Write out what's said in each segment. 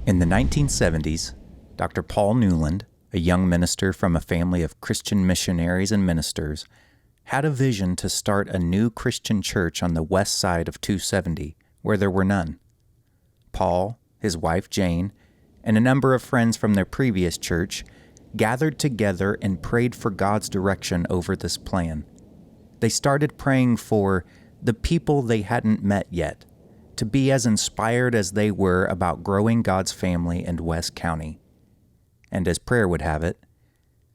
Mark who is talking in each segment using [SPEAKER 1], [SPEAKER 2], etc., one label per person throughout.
[SPEAKER 1] In the 1970s, Dr. Paul Newland, a young minister from a family of Christian missionaries and ministers, had a vision to start a new Christian church on the west side of 270, where there were none. Paul, his wife Jane, and a number of friends from their previous church gathered together and prayed for God's direction over this plan. They started praying for the people they hadn't met yet, to be as inspired as they were about growing God's family in West County. And as prayer would have it,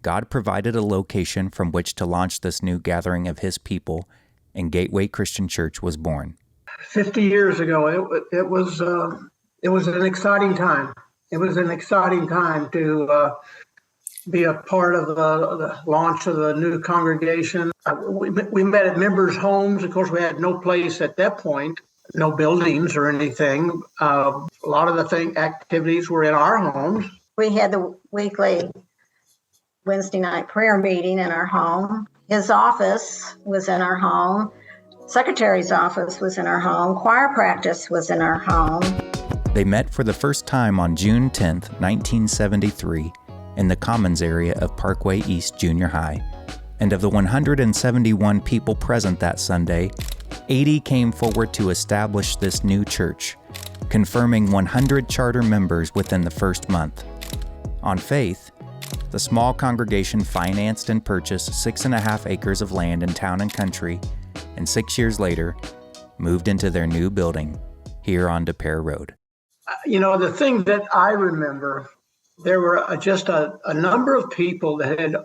[SPEAKER 1] God provided a location from which to launch this new gathering of His people, and Gateway Christian Church was born.
[SPEAKER 2] 50 years ago, it was an exciting time. It was an exciting time to be a part of the launch of the new congregation. We met at members' homes. Of course, we had no place at that point, no buildings or anything. A lot of the activities were in our homes.
[SPEAKER 3] We had the weekly Wednesday night prayer meeting in our home. His office was in our home. Secretary's office was in our home. Choir practice was in our home.
[SPEAKER 1] They met for the first time on June 10th, 1973, in the Commons area of Parkway East Junior High. And of the 171 people present that Sunday, 80 came forward to establish this new church, confirming 100 charter members within the first month. On faith, the small congregation financed and purchased 6.5 acres of land in town and country, and 6 years later, moved into their new building here on DePere Road.
[SPEAKER 2] The thing that I remember, there were just a number of people that had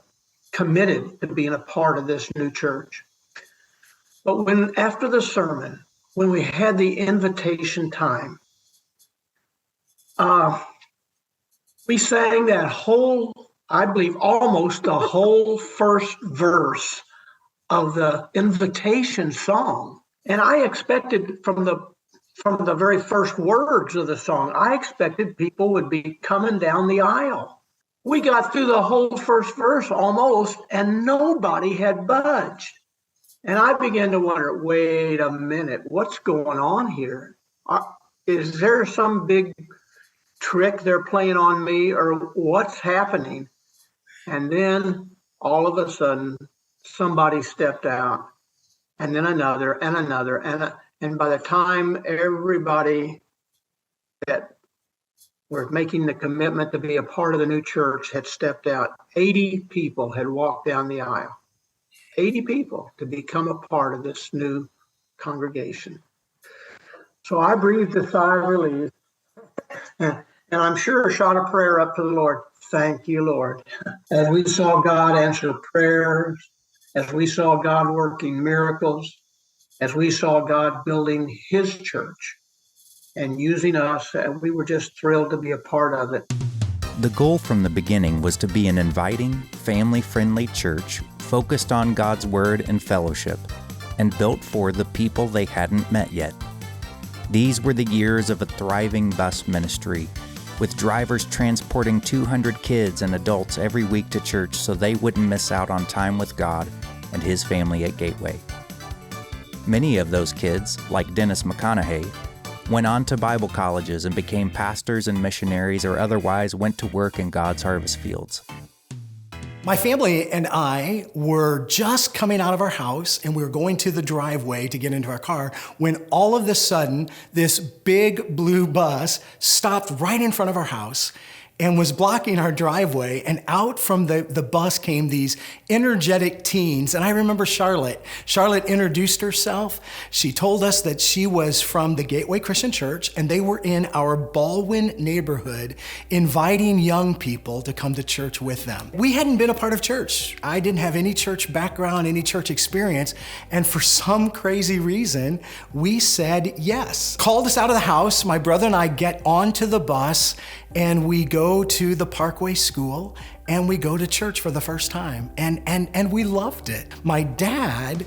[SPEAKER 2] committed to being a part of this new church. But after the sermon, when we had the invitation time, we sang that whole, I believe almost the whole first verse of the invitation song. And I expected from the very first words of the song, I expected people would be coming down the aisle. We got through the whole first verse almost, and nobody had budged. And I began to wonder, wait a minute, what's going on here? Is there some big trick they're playing on me, or what's happening? And then all of a sudden, somebody stepped out, and then another, and another, and by the time everybody that were making the commitment to be a part of the new church had stepped out, 80 people had walked down the aisle. 80 people to become a part of this new congregation. So I breathed a sigh of relief, and I'm sure a shot of prayer up to the Lord. Thank you, Lord. As we saw God answer prayers, as we saw God working miracles, as we saw God building His church and using us, and we were just thrilled to be a part of it.
[SPEAKER 1] The goal from the beginning was to be an inviting, family-friendly church focused on God's Word and fellowship, and built for the people they hadn't met yet. These were the years of a thriving bus ministry, with drivers transporting 200 kids and adults every week to church so they wouldn't miss out on time with God and His family at Gateway. Many of those kids, like Dennis McConaughey, went on to Bible colleges and became pastors and missionaries, or otherwise went to work in God's harvest fields.
[SPEAKER 4] My family and I were just coming out of our house, and we were going to the driveway to get into our car when all of a sudden this big blue bus stopped right in front of our house and was blocking our driveway, and out from the bus came these energetic teens. And I remember Charlotte. Charlotte introduced herself. She told us that she was from the Gateway Christian Church, and they were in our Baldwin neighborhood inviting young people to come to church with them. We hadn't been a part of church. I didn't have any church background, any church experience, and for some crazy reason, we said yes. Called us out of the house. My brother and I get onto the bus, and we go to the Parkway School, and we go to church for the first time, and we loved it. My dad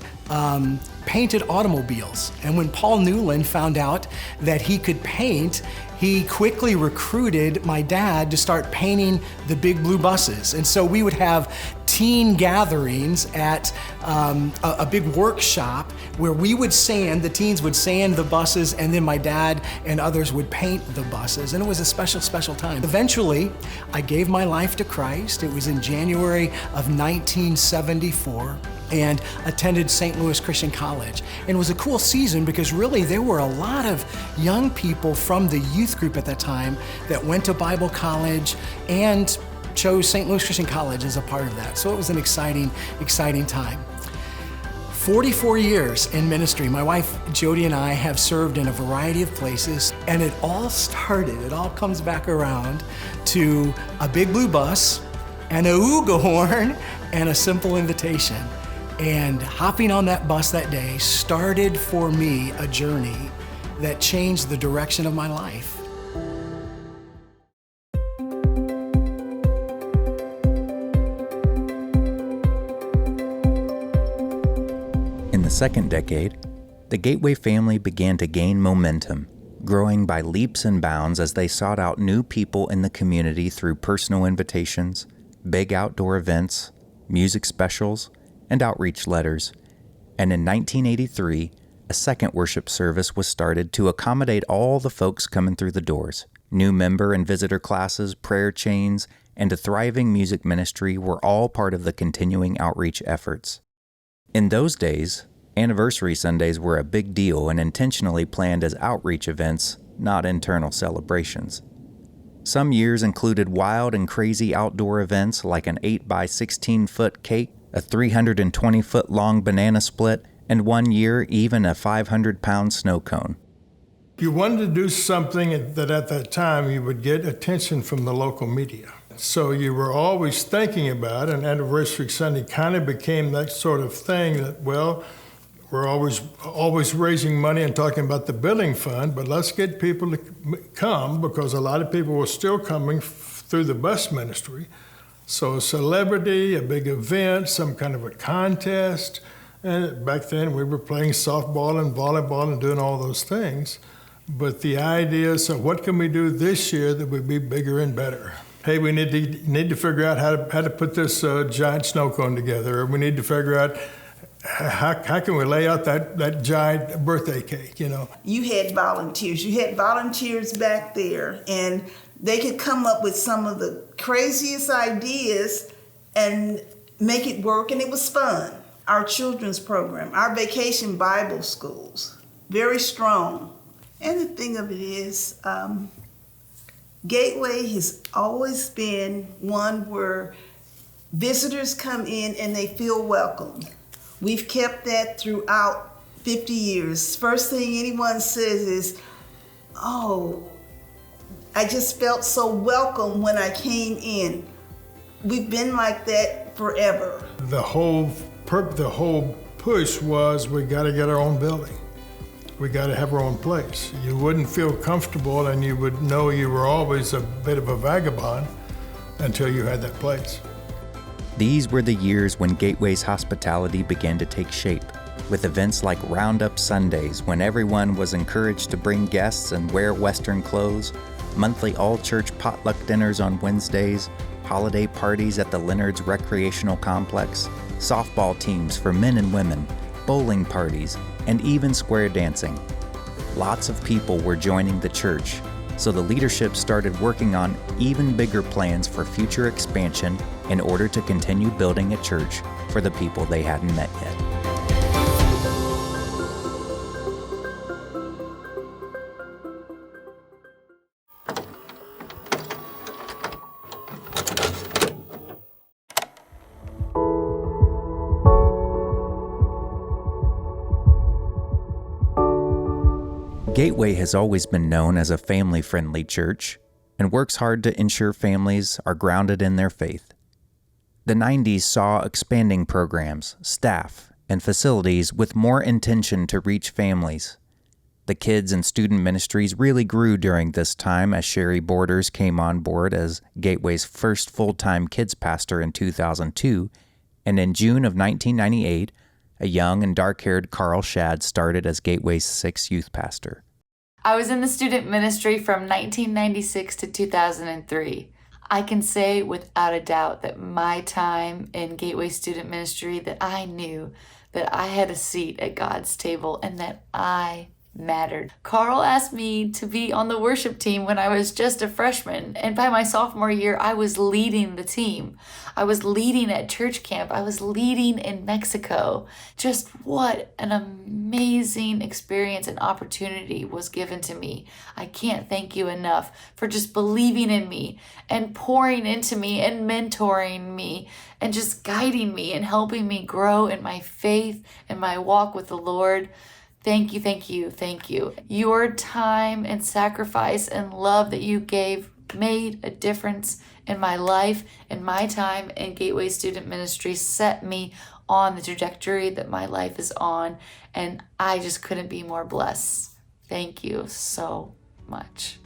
[SPEAKER 4] painted automobiles, and when Paul Newland found out that he could paint, he quickly recruited my dad to start painting the big blue buses. And so we would have teen gatherings at a big workshop where we would sand, the teens would sand the buses, and then my dad and others would paint the buses. And it was a special, special time. Eventually, I gave my life to Christ. It was in January of 1974. And attended St. Louis Christian College. And it was a cool season because really there were a lot of young people from the youth group at that time that went to Bible college and chose St. Louis Christian College as a part of that. So it was an exciting, exciting time. 44 years in ministry. My wife Jody and I have served in a variety of places, and it all comes back around to a big blue bus and a ooga horn and a simple invitation. And hopping on that bus that day started for me a journey that changed the direction of my life.
[SPEAKER 1] In the second decade, the Gateway family began to gain momentum, growing by leaps and bounds as they sought out new people in the community through personal invitations, big outdoor events, music specials, and outreach letters. And in 1983, a second worship service was started to accommodate all the folks coming through the doors. New member and visitor classes, prayer chains, and a thriving music ministry were all part of the continuing outreach efforts. In those days, anniversary Sundays were a big deal and intentionally planned as outreach events, not internal celebrations. Some years included wild and crazy outdoor events like an 8 by 16 foot cake, a 320-foot long banana split, and one year even a 500-pound snow cone.
[SPEAKER 5] You wanted to do something that at that time you would get attention from the local media. So you were always thinking about, and Anniversary Sunday kind of became that sort of thing that, well, we're always raising money and talking about the building fund, but let's get people to come because a lot of people were still coming through the bus ministry. So a celebrity, a big event, some kind of a contest. And back then we were playing softball and volleyball and doing all those things. But the idea is, so what can we do this year that would be bigger and better? Hey, we need to figure out how to put this giant snow cone together. Or we need to figure out how can we lay out that giant birthday cake, you know?
[SPEAKER 6] You had volunteers. You had volunteers back there, and they could come up with some of the craziest ideas and make it work, and it was fun. Our children's program, our vacation Bible schools, very strong. And the thing of it is, Gateway has always been one where visitors come in and they feel welcomed. We've kept that throughout 50 years. First thing anyone says is, oh, I just felt so welcome when I came in. We've been like that forever.
[SPEAKER 5] The whole push was we got to get our own building. We got to have our own place. You wouldn't feel comfortable and you would know you were always a bit of a vagabond until you had that place.
[SPEAKER 1] These were the years when Gateway's hospitality began to take shape, with events like Roundup Sundays when everyone was encouraged to bring guests and wear Western clothes, monthly all-church potluck dinners on Wednesdays, holiday parties at the Leonard's Recreational Complex, softball teams for men and women, bowling parties, and even square dancing. Lots of people were joining the church, so the leadership started working on even bigger plans for future expansion in order to continue building a church for the people they hadn't met yet. Gateway has always been known as a family-friendly church and works hard to ensure families are grounded in their faith. The 90s saw expanding programs, staff, and facilities with more intention to reach families. The kids and student ministries really grew during this time as Sherry Borders came on board as Gateway's first full-time kids pastor in 2002, and in June of 1998, a young and dark-haired Carl Shadd started as Gateway's sixth youth pastor.
[SPEAKER 7] I was in the student ministry from 1996 to 2003. I can say without a doubt that my time in Gateway Student Ministry, that I knew that I had a seat at God's table and that I mattered. Carl asked me to be on the worship team when I was just a freshman, and by my sophomore year, I was leading the team. I was leading at church camp. I was leading in Mexico. Just what an amazing experience and opportunity was given to me. I can't thank you enough for just believing in me and pouring into me and mentoring me and just guiding me and helping me grow in my faith and my walk with the Lord. Thank you, thank you, thank you. Your time and sacrifice and love that you gave made a difference in my life, and my time in Gateway Student Ministry set me on the trajectory that my life is on, and I just couldn't be more blessed. Thank you so much.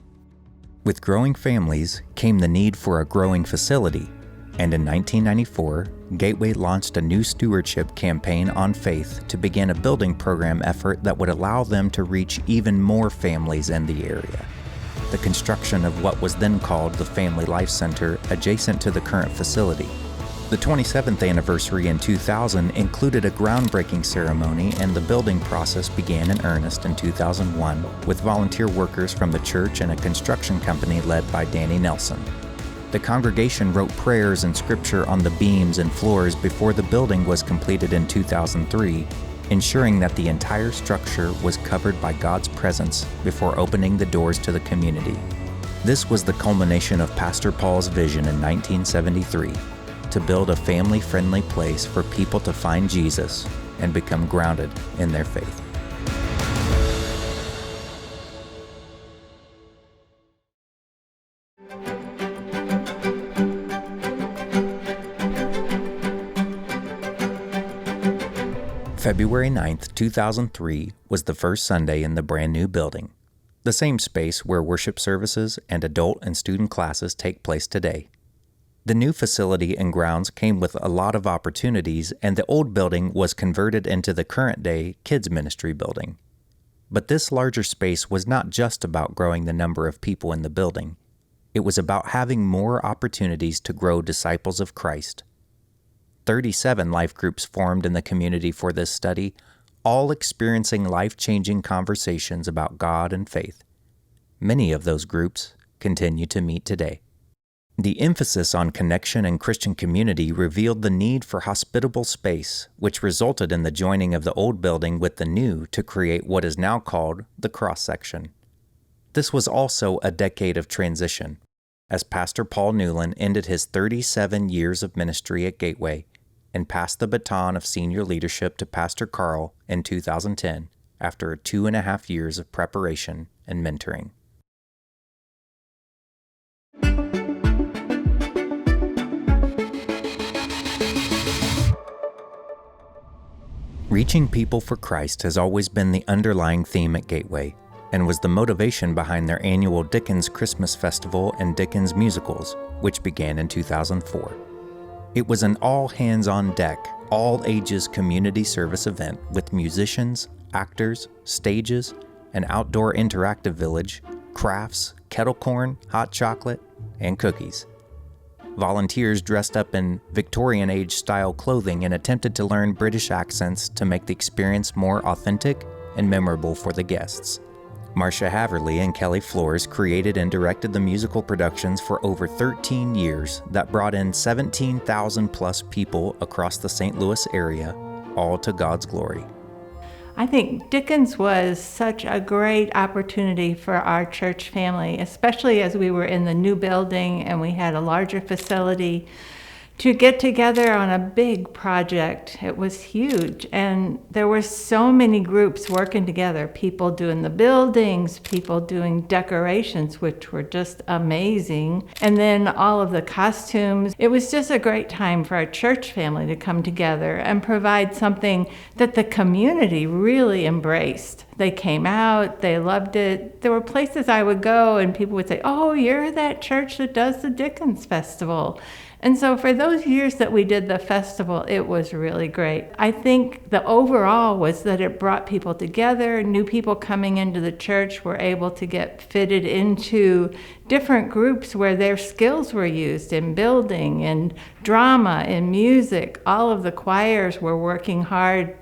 [SPEAKER 1] With growing families came the need for a growing facility, and in 1994, Gateway launched a new stewardship campaign on faith to begin a building program effort that would allow them to reach even more families in the area. The construction of what was then called the Family Life Center adjacent to the current facility. The 27th anniversary in 2000 included a groundbreaking ceremony, and the building process began in earnest in 2001 with volunteer workers from the church and a construction company led by Danny Nelson. The congregation wrote prayers and scripture on the beams and floors before the building was completed in 2003, ensuring that the entire structure was covered by God's presence before opening the doors to the community. This was the culmination of Pastor Paul's vision in 1973, to build a family-friendly place for people to find Jesus and become grounded in their faith. February 9th, 2003 was the first Sunday in the brand new building, the same space where worship services and adult and student classes take place today. The new facility and grounds came with a lot of opportunities, and the old building was converted into the current-day kids ministry building. But this larger space was not just about growing the number of people in the building. It was about having more opportunities to grow disciples of Christ. 37 life groups formed in the community for this study, all experiencing life-changing conversations about God and faith. Many of those groups continue to meet today. The emphasis on connection and Christian community revealed the need for hospitable space, which resulted in the joining of the old building with the new to create what is now called the cross-section. This was also a decade of transition, as Pastor Paul Newland ended his 37 years of ministry at Gateway and passed the baton of senior leadership to Pastor Carl in 2010 after 2.5 years of preparation and mentoring. Reaching people for Christ has always been the underlying theme at Gateway, and was the motivation behind their annual Dickens Christmas Festival and Dickens musicals, which began in 2004. It was an all-hands-on-deck, all-ages community service event with musicians, actors, stages, an outdoor interactive village, crafts, kettle corn, hot chocolate, and cookies. Volunteers dressed up in Victorian-age style clothing and attempted to learn British accents to make the experience more authentic and memorable for the guests. Marcia Haverly and Kelly Flores created and directed the musical productions for over 13 years that brought in 17,000 plus people across the St. Louis area, all to God's glory.
[SPEAKER 8] I think Dickens was such a great opportunity for our church family, especially as we were in the new building and we had a larger facility, to get together on a big project. It was huge, and there were so many groups working together, people doing the buildings, people doing decorations, which were just amazing, and then all of the costumes. It was just a great time for our church family to come together and provide something that the community really embraced. They came out, they loved it. There were places I would go and people would say, "Oh, you're that church that does the Dickens Festival." And so for those years that we did the festival, it was really great. I think the overall was that it brought people together. New people coming into the church were able to get fitted into different groups where their skills were used in building, in drama, in music. All of the choirs were working hard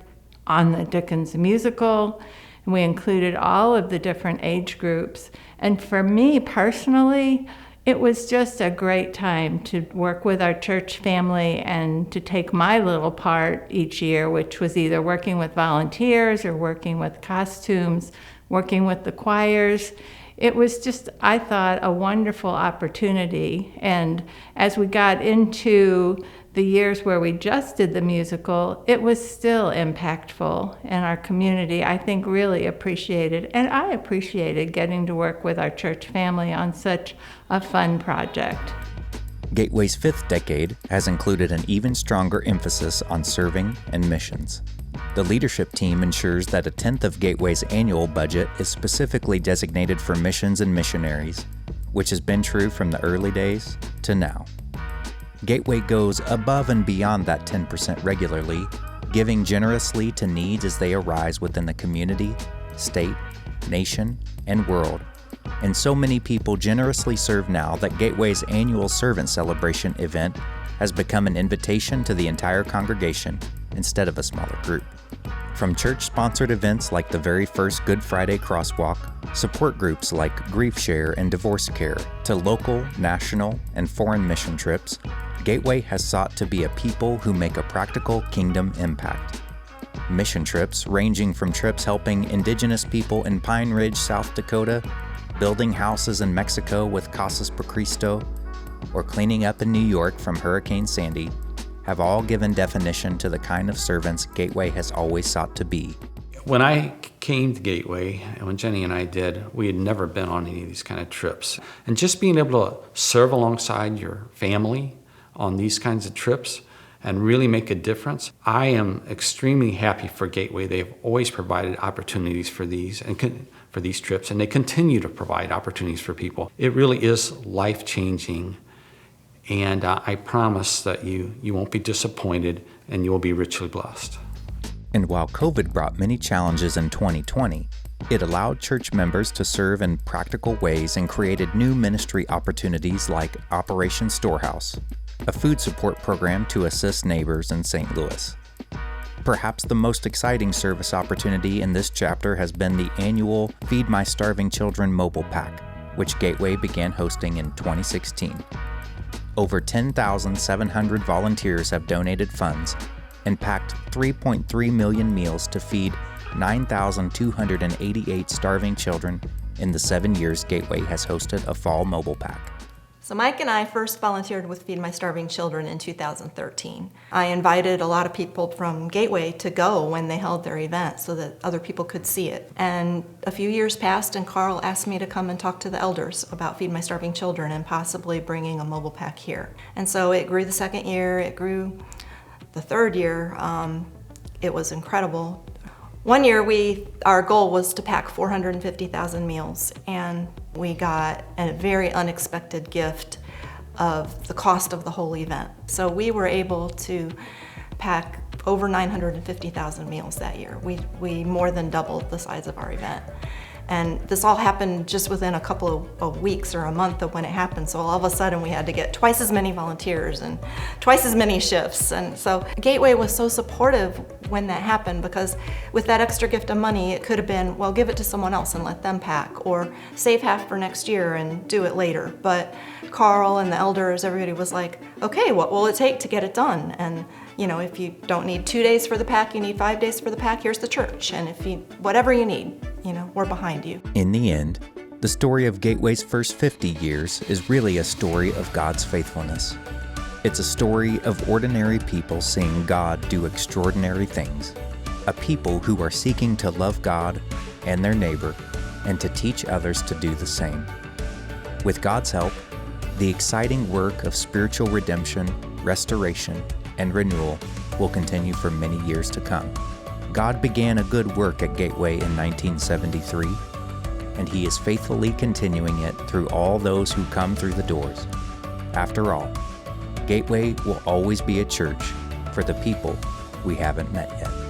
[SPEAKER 8] on the Dickens musical. We included all of the different age groups. And for me personally, it was just a great time to work with our church family and to take my little part each year, which was either working with volunteers or working with costumes, working with the choirs. It was just, I thought, a wonderful opportunity. And as we got into the years where we just did the musical, it was still impactful, and our community, I think, really appreciated, and I appreciated getting to work with our church family on such a fun project.
[SPEAKER 1] Gateway's 5th decade has included an even stronger emphasis on serving and missions. The leadership team ensures that a tenth of Gateway's annual budget is specifically designated for missions and missionaries, which has been true from the early days to now. Gateway goes above and beyond that 10% regularly, giving generously to needs as they arise within the community, state, nation, and world. And so many people generously serve now that Gateway's annual Servant Celebration event has become an invitation to the entire congregation instead of a smaller group. From church-sponsored events like the very first Good Friday Crosswalk, support groups like Grief Share and Divorce Care, to local, national, and foreign mission trips, Gateway has sought to be a people who make a practical kingdom impact. Mission trips ranging from trips helping indigenous people in Pine Ridge, South Dakota, building houses in Mexico with Casas por Cristo, or cleaning up in New York from Hurricane Sandy, have all given definition to the kind of servants Gateway has always sought to be.
[SPEAKER 9] When I came to Gateway, and when Jenny and I did, we had never been on any of these kind of trips. And just being able to serve alongside your family on these kinds of trips and really make a difference, I am extremely happy for Gateway. They've always provided opportunities for these trips, and they continue to provide opportunities for people. It really is life-changing, and I promise that you won't be disappointed and you will be richly blessed.
[SPEAKER 1] And while COVID brought many challenges in 2020, it allowed church members to serve in practical ways and created new ministry opportunities like Operation Storehouse, a food support program to assist neighbors in St. Louis. Perhaps the most exciting service opportunity in this chapter has been the annual Feed My Starving Children mobile pack, which Gateway began hosting in 2016. Over 10,700 volunteers have donated funds and packed 3.3 million meals to feed 9,288 starving children in the 7 years Gateway has hosted a fall mobile pack.
[SPEAKER 10] So Mike and I first volunteered with Feed My Starving Children in 2013. I invited a lot of people from Gateway to go when they held their event so that other people could see it. And a few years passed and Carl asked me to come and talk to the elders about Feed My Starving Children and possibly bringing a mobile pack here. And so it grew the second year, it grew the third year. It was incredible. One year our goal was to pack 450,000 meals, and we got a very unexpected gift of the cost of the whole event. So we were able to pack over 950,000 meals that year. We more than doubled the size of our event. And this all happened just within a couple of weeks or a month of when it happened. So all of a sudden we had to get twice as many volunteers and twice as many shifts. And so Gateway was so supportive when that happened, because with that extra gift of money, it could have been, well, give it to someone else and let them pack, or save half for next year and do it later. But Carl and the elders, everybody was like, okay, what will it take to get it done? And you know, if you don't need 2 days for the pack, you need 5 days for the pack, here's the church. And if you, whatever you need, you know, we're behind you.
[SPEAKER 1] In the end, the story of Gateway's first 50 years is really a story of God's faithfulness. It's a story of ordinary people seeing God do extraordinary things, a people who are seeking to love God and their neighbor and to teach others to do the same. With God's help, the exciting work of spiritual redemption, restoration, and renewal will continue for many years to come. God began a good work at Gateway in 1973, and He is faithfully continuing it through all those who come through the doors. After all, Gateway will always be a church for the people we haven't met yet.